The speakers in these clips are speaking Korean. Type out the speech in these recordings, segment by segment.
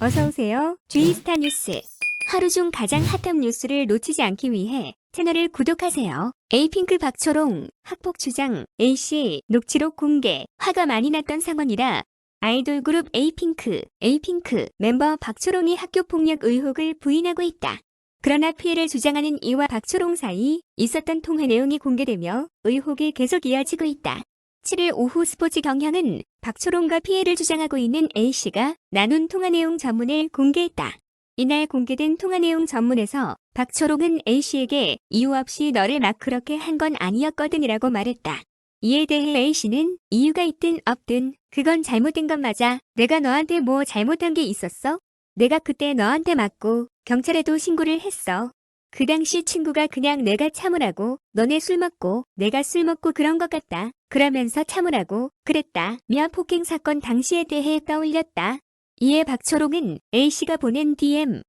어서오세요. G스타 뉴스. 하루 중 가장 핫한 뉴스를 놓치지 않기 위해 채널을 구독하세요. 에이핑크 박초롱, 학폭 주장, A씨, 녹취록 공개, 화가 많이 났던 상황이라 아이돌 그룹 에이핑크 멤버 박초롱이 학교폭력 의혹을 부인하고 있다. 그러나 피해를 주장하는 이와 박초롱 사이 있었던 통화 내용이 공개되며 의혹이 계속 이어지고 있다. 7일 오후 스포츠 경향은 박초롱과 피해를 주장하고 있는 A씨가 나눈 통화 내용 전문을 공개했다. 이날 공개된 통화 내용 전문에서 박초롱은 A씨에게 이유 없이 너를 막 그렇게 한 건 아니었거든이라고 말했다. 이에 대해 A씨는 이유가 있든 없든 그건 잘못된 건 맞아. 내가 너한테 뭐 잘못한 게 있었어? 내가 그때 너한테 맞고 경찰에도 신고를 했어. 그 당시 친구가 그냥 내가 참으라고 너네 술 먹고 내가 술 먹고 그런 것 같다. 그러면서 참으라고 그랬다며 폭행 사건 당시에 대해 떠올렸다. 이에 박초롱은 A씨가 보낸 DM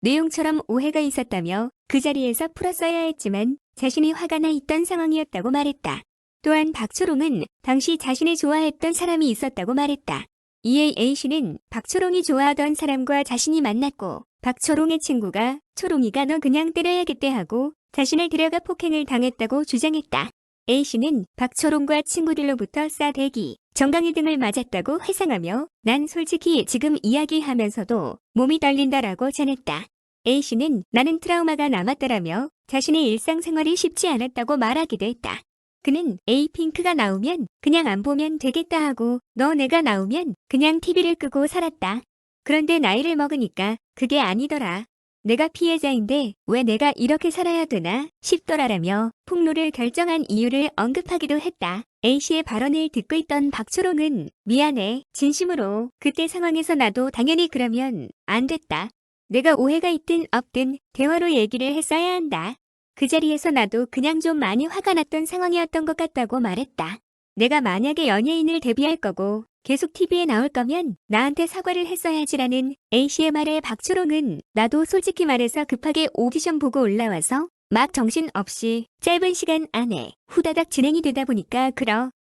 내용처럼 오해가 있었다며 그 자리에서 풀었어야 했지만 자신이 화가 나 있던 상황이었다고 말했다. 또한 박초롱은 당시 자신이 좋아했던 사람이 있었다고 말했다. 이에 A씨는 박초롱이 좋아하던 사람과 자신이 만났고 박초롱의 친구가 초롱이가 너 그냥 때려야겠대 하고 자신을 데려가 폭행을 당했다고 주장했다. A씨는 박초롱과 친구들로부터 싸대기, 정강이 등을 맞았다고 회상하며 난 솔직히 지금 이야기하면서도 몸이 떨린다라고 전했다. A씨는 나는 트라우마가 남았다라며 자신의 일상생활이 쉽지 않았다고 말하기도 했다. 그는 에이핑크가 나오면 그냥 안 보면 되겠다 하고 너 내가 나오면 그냥 TV를 끄고 살았다. 그런데 나이를 먹으니까 그게 아니더라. 내가 피해자인데 왜 내가 이렇게 살아야 되나 싶더라라며 폭로를 결정한 이유를 언급하기도 했다. A씨의 발언을 듣고 있던 박초롱은 미안해. 진심으로 그때 상황에서 나도 당연히 그러면 안 됐다. 내가 오해가 있든 없든 대화로 얘기를 했어야 한다. 그 자리에서 나도 그냥 좀 많이 화가 났던 상황이었던 것 같다고 말했다. 내가 만약에 연예인을 데뷔할 거고 계속 TV에 나올 거면 나한테 사과를 했어야지라는 A씨의 말에 박초롱은 나도 솔직히 말해서 급하게 오디션 보고 올라와서 막 정신없이 짧은 시간 안에 후다닥 진행이 되다 보니까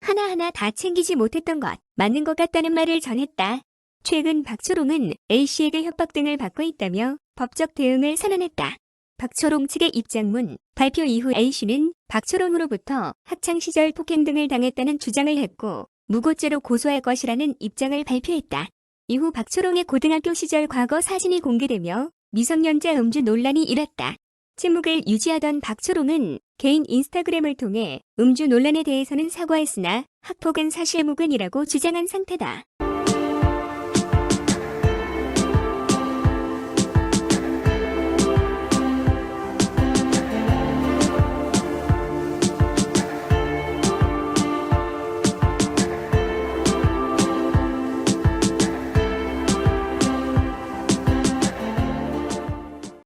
하나하나 다 챙기지 못했던 것 맞는 것 같다는 말을 전했다. 최근 박초롱은 A씨에게 협박 등을 받고 있다며 법적 대응을 선언했다. 박초롱 측의 입장문 발표 이후 A씨는 박초롱으로부터 학창시절 폭행 등을 당했다는 주장을 했고 무고죄로 고소할 것이라는 입장을 발표했다. 이후 박초롱의 고등학교 시절 과거 사진이 공개되며 미성년자 음주 논란이 일었다. 침묵을 유지하던 박초롱은 개인 인스타그램을 통해 음주 논란에 대해서는 사과했으나 학폭은 사실무근이라고 주장한 상태다.